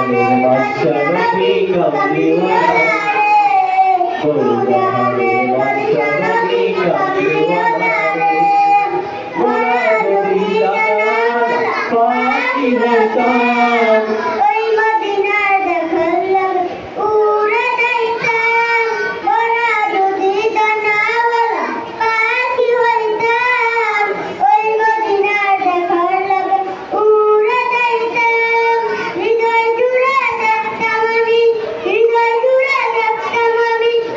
জাহানের বাদশা নবী কামলিওয়ালা ও জাহানের বাদশা নবী কামলিওয়ালা মোরা যদি জানার পাখি হতাম ওই মদিনার দেখালাম উড়ে যাইতাম মোরা যদি জানাওয়ালা পাখি হইতাম ওই মদিনার দেখালাম উড়ে যাইতাম হৃদয় জুড়ে দেখতাম আমি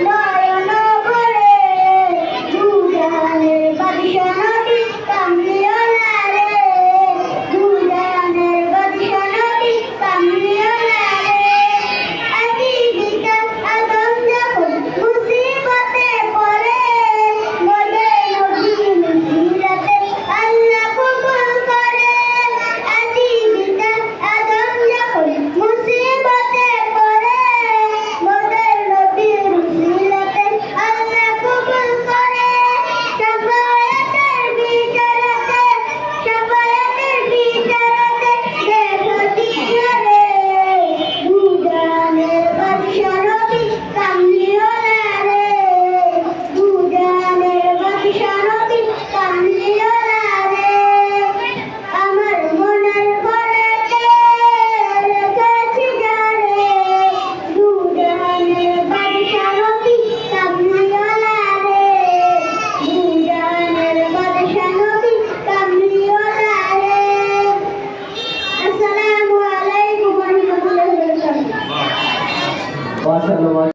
নয়ন ভরে দুজাহানের বাদশা নবী কামলিওয়ালা রে দুজাহানের বাদশা নবী কামলিওয়ালা রে আদিবিকা আদম যখন মুসিবতে পড়ে বলে নবী মুসিবতে আল্লাহ কবুল করে আদিবিকা আদম যখন মুসিবতে পড়ে বলে নবী মুসিবতে আল্লাহ কবুল করে শাফায়াতের বিচারতে দেখো দিয়ারে দুজাহানের বাদশা নবী কামলিওয়ালা রে দুজাহানের বাদশা নবী কামলিওয়ালা রে আমার মনের ঘরেতে রেখেছি যারে দুজাহানের বাদশা নবী কামলিওয়ালা রে দুজাহানের বাদশা নবী কামলিওয়ালা রে আসসালামু আলাইকুম ওয়া রাহমাতুল্লাহি ওয়া বারাকাতুহু মাশাআল্লাহ।